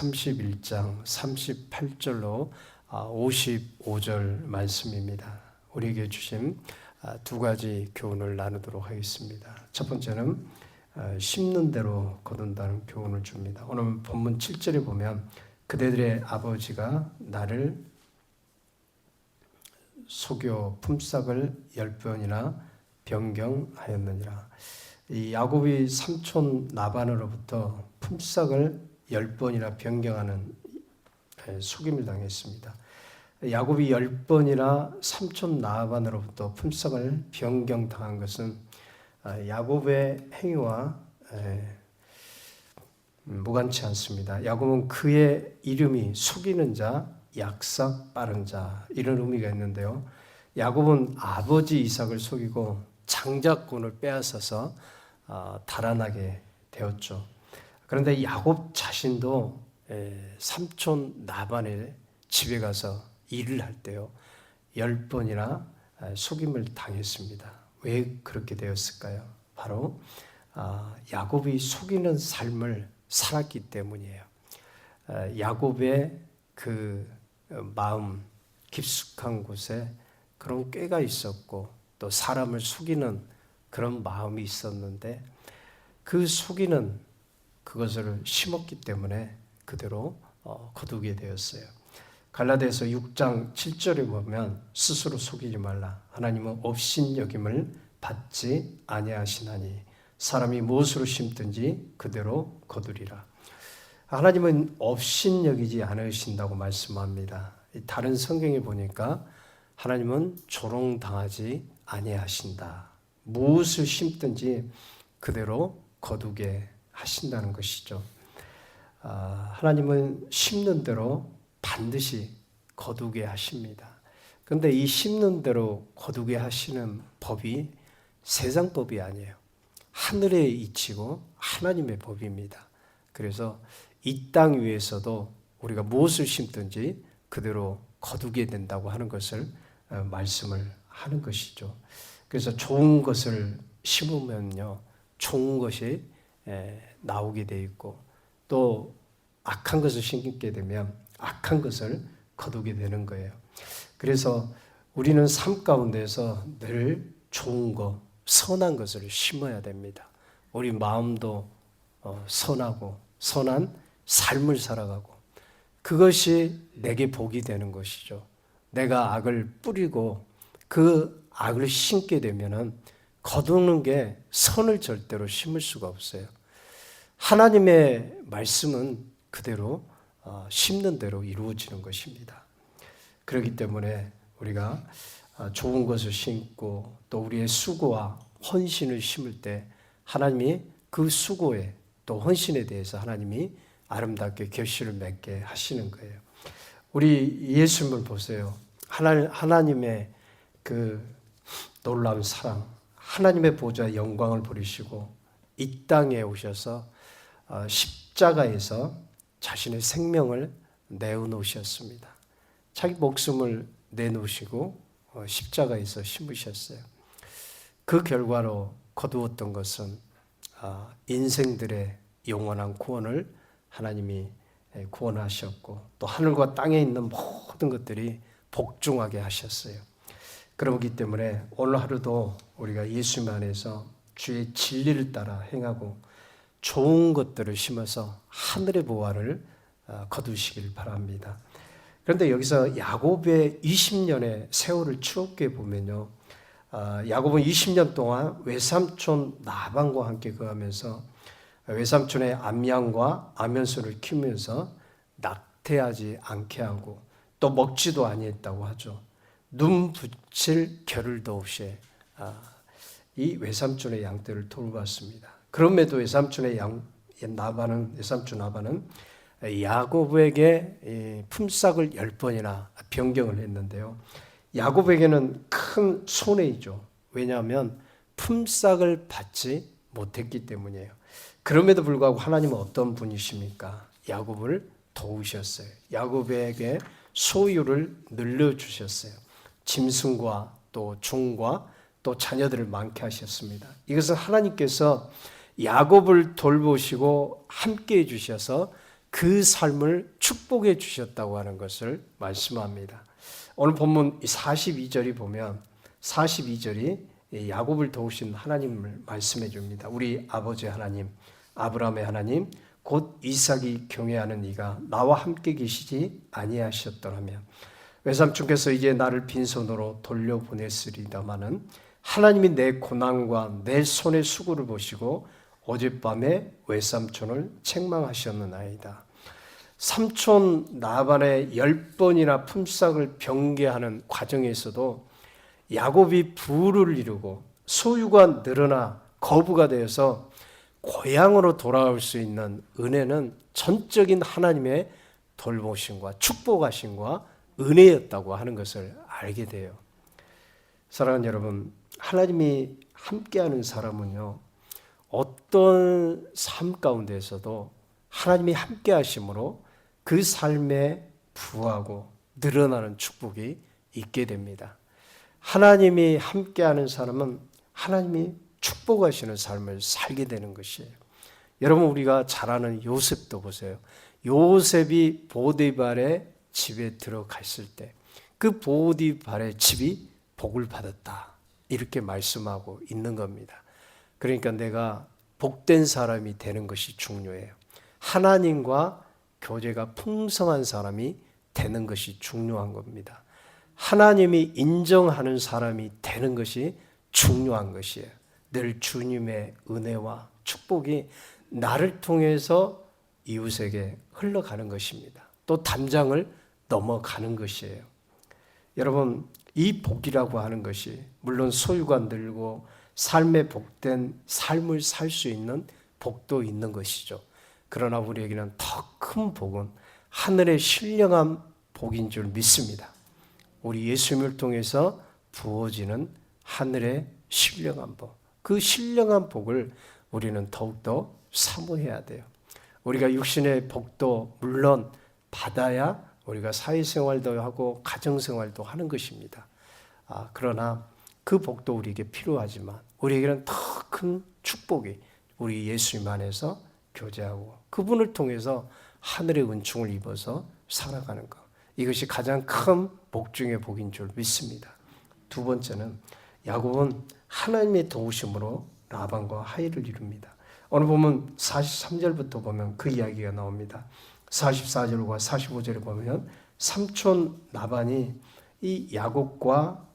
31장 38절로 55절 말씀입니다. 우리에게 주신 두 가지 교훈을 나누도록 하겠습니다. 첫 번째는 심는 대로 거둔다는 교훈을 줍니다. 오늘 본문 7절에 보면 그대들의 아버지가 나를 속여 품삯을 10번이나 변경하였느니라. 이 야곱이 삼촌 라반으로부터 품삯을 10번이나 변경하는 속임을 당했습니다. 야곱이 10번이나 삼촌 라반으로부터 품삯을 변경당한 것은 야곱의 행위와 무관치 않습니다. 야곱은 그의 이름이 속이는 자, 약삭 빠른 자 이런 의미가 있는데요. 야곱은 아버지 이삭을 속이고 장자권을 빼앗아서 달아나게 되었죠. 그런데 야곱 자신도 삼촌 라반의 집에 가서 일을 할 때요 10번이나 속임을 당했습니다. 왜 그렇게 되었을까요? 바로 야곱이 속이는 삶을 살았기 때문이에요. 야곱의 그 마음 깊숙한 곳에 그런 꾀가 있었고 또 사람을 속이는 그런 마음이 있었는데 그 속이는 그것을 심었기 때문에 그대로 거두게 되었어요. 갈라디아서 6장 7절에 보면 스스로 속이지 말라. 하나님은 업신여김을 받지 아니하시나니 사람이 무엇으로 심든지 그대로 거두리라. 하나님은 업신여기지 않으신다고 말씀합니다. 다른 성경에 보니까 하나님은 조롱당하지 아니하신다. 무엇을 심든지 그대로 거두게 하신다는 것이죠. 하나님은 심는 대로 반드시 거두게 하십니다. 그런데 이 심는 대로 거두게 하시는 법이 세상 법이 아니에요. 하늘에 이치고 하나님의 법입니다. 그래서 이 땅 위에서도 우리가 무엇을 심든지 그대로 거두게 된다고 하는 것을 말씀을 하는 것이죠. 그래서 좋은 것을 심으면요 좋은 것이 나오게 돼 있고 또 악한 것을 심게 되면 악한 것을 거두게 되는 거예요. 그래서 우리는 삶 가운데서 늘 좋은 것, 선한 것을 심어야 됩니다. 우리 마음도 선하고 선한 삶을 살아가고 그것이 내게 복이 되는 것이죠. 내가 악을 뿌리고 그 악을 심게 되면은 거두는 게 선을 절대로 심을 수가 없어요. 하나님의 말씀은 그대로 심는 대로 이루어지는 것입니다. 그렇기 때문에 우리가 좋은 것을 심고 또 우리의 수고와 헌신을 심을 때 하나님이 그 수고에 또 헌신에 대해서 하나님이 아름답게 결실을 맺게 하시는 거예요. 우리 예수님을 보세요. 하나님의 그 놀라운 사랑, 하나님의 보좌의 영광을 버리시고 이 땅에 오셔서 십자가에서 자신의 생명을 내어놓으셨습니다. 자기 목숨을 내놓으시고 십자가에서 심으셨어요. 그 결과로 거두었던 것은 인생들의 영원한 구원을 하나님이 구원하셨고 또 하늘과 땅에 있는 모든 것들이 복종하게 하셨어요. 그렇기 때문에 오늘 하루도 우리가 예수님 안에서 주의 진리를 따라 행하고 좋은 것들을 심어서 하늘의 보화를 거두시길 바랍니다. 그런데 여기서 야곱의 20년의 세월을 추억해 보면요. 야곱은 20년 동안 외삼촌 라반과 함께 거하면서 외삼촌의 암양과 암연소를 키우면서 낙태하지 않게 하고 또 먹지도 아니했다고 하죠. 눈 붙일 겨를도 없이 이 외삼촌의 양떼를 돌봤습니다. 그럼에도 외삼촌 라반은 야곱에게 품삯을 10번이나 변경을 했는데요. 야곱에게는 큰 손해이죠. 왜냐하면 품삯을 받지 못했기 때문이에요. 그럼에도 불구하고 하나님은 어떤 분이십니까? 야곱을 도우셨어요. 야곱에게 소유를 늘려주셨어요. 짐승과 또 종과 또 자녀들을 많게 하셨습니다. 이것은 하나님께서 야곱을 돌보시고 함께 해주셔서 그 삶을 축복해 주셨다고 하는 것을 말씀합니다. 오늘 본문 42절이 보면 42절이 야곱을 도우신 하나님을 말씀해 줍니다. 우리 아버지 하나님, 아브라함의 하나님, 곧 이삭이 경외하는 이가 나와 함께 계시지 아니하셨더라면 외삼촌께서 이제 나를 빈손으로 돌려보냈으리다마는 하나님이 내 고난과 내 손의 수고를 보시고 어젯밤에 외삼촌을 책망하셨느나이다. 삼촌 라반의 10번이나 품삯을 병개하는 과정에서도 야곱이 부를 이루고 소유가 늘어나 거부가 되어서 고향으로 돌아올 수 있는 은혜는 전적인 하나님의 돌보심과 축복하심과 은혜였다고 하는 것을 알게 돼요. 사랑하는 여러분, 하나님이 함께하는 사람은요, 어떤 삶 가운데에서도 하나님이 함께하심으로 그 삶에 부하고 늘어나는 축복이 있게 됩니다. 하나님이 함께하는 사람은 하나님이 축복하시는 삶을 살게 되는 것이에요. 여러분, 우리가 잘 아는 요셉도 보세요. 요셉이 보디발의 집에 들어갔을 때 그 보디발의 집이 복을 받았다, 이렇게 말씀하고 있는 겁니다. 그러니까 내가 복된 사람이 되는 것이 중요해요. 하나님과 교제가 풍성한 사람이 되는 것이 중요한 겁니다. 하나님이 인정하는 사람이 되는 것이 중요한 것이에요. 늘 주님의 은혜와 축복이 나를 통해서 이웃에게 흘러가는 것입니다. 또 담장을 넘어가는 것이에요. 여러분, 이 복이라고 하는 것이 물론 소유가 늘고 삶의 복된 삶을 살 수 있는 복도 있는 것이죠. 그러나 우리에게는 더 큰 복은 하늘의 신령한 복인 줄 믿습니다. 우리 예수님을 통해서 부어지는 하늘의 신령한 복, 그 신령한 복을 우리는 더욱더 사모해야 돼요. 우리가 육신의 복도 물론 받아야 우리가 사회생활도 하고 가정생활도 하는 것입니다. 그러나 그 복도 우리에게 필요하지만 우리에게는 더 큰 축복이 우리 예수님 안에서 교제하고 그분을 통해서 하늘의 은총을 입어서 살아가는 것, 이것이 가장 큰 복 중의 복인 줄 믿습니다. 두 번째는 야곱은 하나님의 도우심으로 라반과 화해를 이룹니다. 오늘 보면 43절부터 보면 그 이야기가 나옵니다. 44절과 45절에 보면 삼촌 라반이 이 야곱과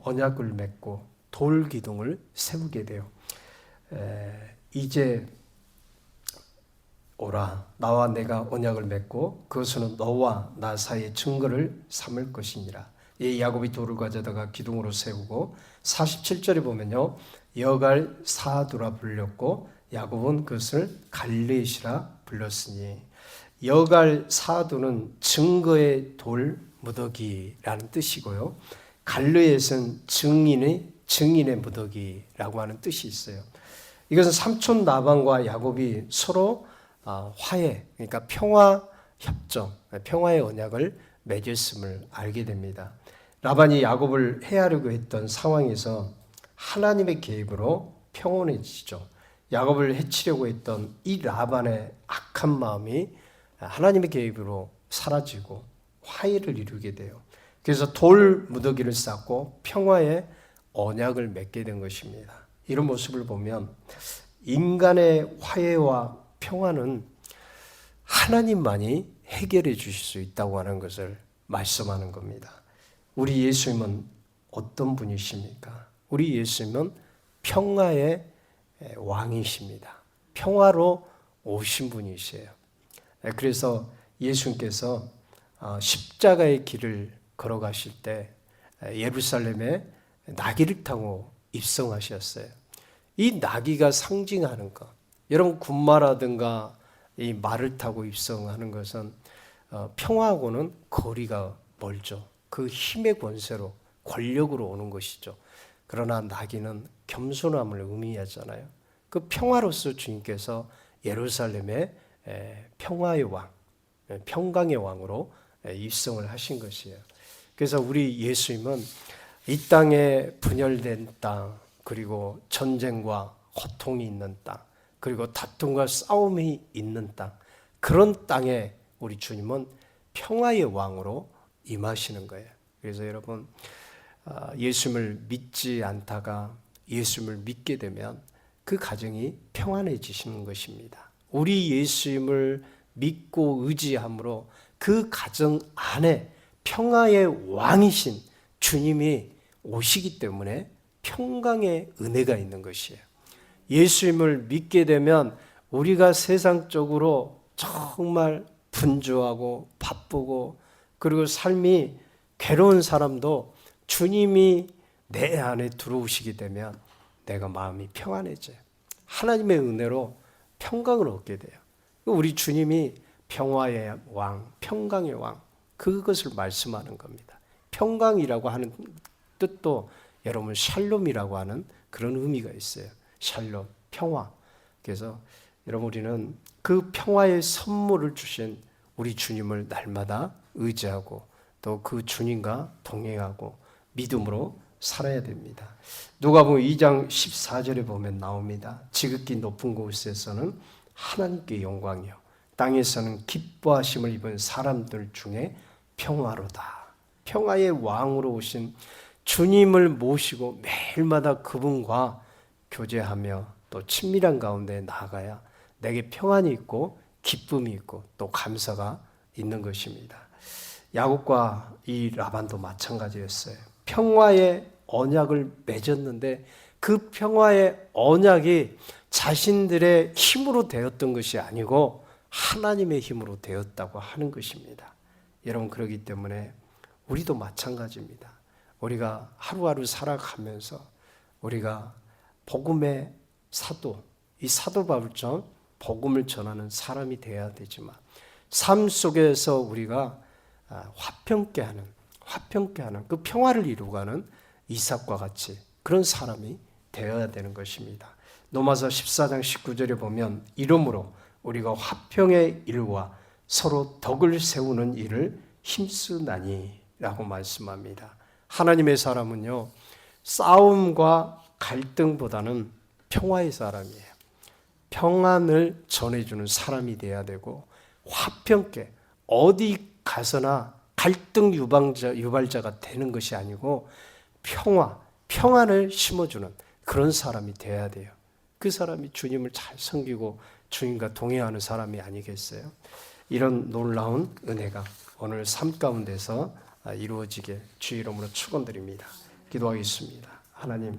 언약을 맺고 돌 기둥을 세우게 돼요. 이제 오라, 나와 내가 언약을 맺고 그것은 너와 나 사이의 증거를 삼을 것이니라. 이 야곱이 돌을 가져다가 기둥으로 세우고 47절에 보면요, 여갈 사두라 불렸고 야곱은 그것을 갈레시라 불렀으니, 여갈 사두는 증거의 돌 무더기라는 뜻이고요, 갈르엣은 증인의 무더기라고 하는 뜻이 있어요. 이것은 삼촌 라반과 야곱이 서로 화해, 그러니까 평화 협정, 평화의 언약을 맺었음을 알게 됩니다. 라반이 야곱을 해하려고 했던 상황에서 하나님의 개입으로 평온해지죠. 야곱을 해치려고 했던 이 라반의 악한 마음이 하나님의 개입으로 사라지고 화해를 이루게 돼요. 그래서 돌 무더기를 쌓고 평화의 언약을 맺게 된 것입니다. 이런 모습을 보면 인간의 화해와 평화는 하나님만이 해결해 주실 수 있다고 하는 것을 말씀하는 겁니다. 우리 예수님은 어떤 분이십니까? 우리 예수님은 평화의 왕이십니다. 평화로 오신 분이세요. 그래서 예수님께서 십자가의 길을 걸어가실 때 예루살렘에 나귀를 타고 입성하셨어요. 이 나귀가 상징하는 것, 여러분 군마라든가 이 말을 타고 입성하는 것은 평화하고는 거리가 멀죠. 그 힘의 권세로, 권력으로 오는 것이죠. 그러나 나귀는 겸손함을 의미하잖아요. 그 평화로서 주님께서 예루살렘의 평화의 왕, 평강의 왕으로 입성을 하신 것이에요. 그래서 우리 예수님은 이 땅에 분열된 땅, 그리고 전쟁과 고통이 있는 땅, 그리고 다툼과 싸움이 있는 땅, 그런 땅에 우리 주님은 평화의 왕으로 임하시는 거예요. 그래서 여러분, 예수님을 믿지 않다가 예수님을 믿게 되면 그 가정이 평안해지시는 것입니다. 우리 예수님을 믿고 의지함으로 그 가정 안에 평화의 왕이신 주님이 오시기 때문에 평강의 은혜가 있는 것이에요. 예수님을 믿게 되면 우리가 세상적으로 정말 분주하고 바쁘고 그리고 삶이 괴로운 사람도 주님이 내 안에 들어오시게 되면 내가 마음이 평안해져요. 하나님의 은혜로 평강을 얻게 돼요. 우리 주님이 평화의 왕, 평강의 왕, 그것을 말씀하는 겁니다. 평강이라고 하는 뜻도 여러분 샬롬이라고 하는 그런 의미가 있어요. 샬롬, 평화. 그래서 여러분 우리는 그 평화의 선물을 주신 우리 주님을 날마다 의지하고 또 그 주님과 동행하고 믿음으로 살아야 됩니다. 누가복음 2장 14절에 보면 나옵니다. 지극히 높은 곳에서는 하나님께 영광이요 땅에서는 기뻐하심을 입은 사람들 중에 평화로다. 평화의 왕으로 오신 주님을 모시고 매일마다 그분과 교제하며 또 친밀한 가운데 나아가야 내게 평안이 있고 기쁨이 있고 또 감사가 있는 것입니다. 야곱과 이 라반도 마찬가지였어요. 평화의 언약을 맺었는데 그 평화의 언약이 자신들의 힘으로 되었던 것이 아니고 하나님의 힘으로 되었다고 하는 것입니다. 여러분 그렇기 때문에 우리도 마찬가지입니다. 우리가 하루하루 살아가면서 우리가 복음의 사도, 이 사도 바울처럼 복음을 전하는 사람이 되어야 되지만 삶 속에서 우리가 화평케 하는 그 평화를 이루어가는 이삭과 같이 그런 사람이 되어야 되는 것입니다. 로마서 14장 19절에 보면 이러므로 우리가 화평의 일과 서로 덕을 세우는 일을 힘쓰나니 라고 말씀합니다. 하나님의 사람은요, 싸움과 갈등보다는 평화의 사람이에요. 평안을 전해주는 사람이 돼야 되고 화평케 어디 가서나 갈등 유발자가 되는 것이 아니고 평안을 심어주는 그런 사람이 돼야 돼요. 그 사람이 주님을 잘 섬기고 주님과 동행하는 사람이 아니겠어요? 이런 놀라운 은혜가 오늘 삶 가운데서 이루어지게 주의 이름으로 축원드립니다. 기도하겠습니다. 하나님,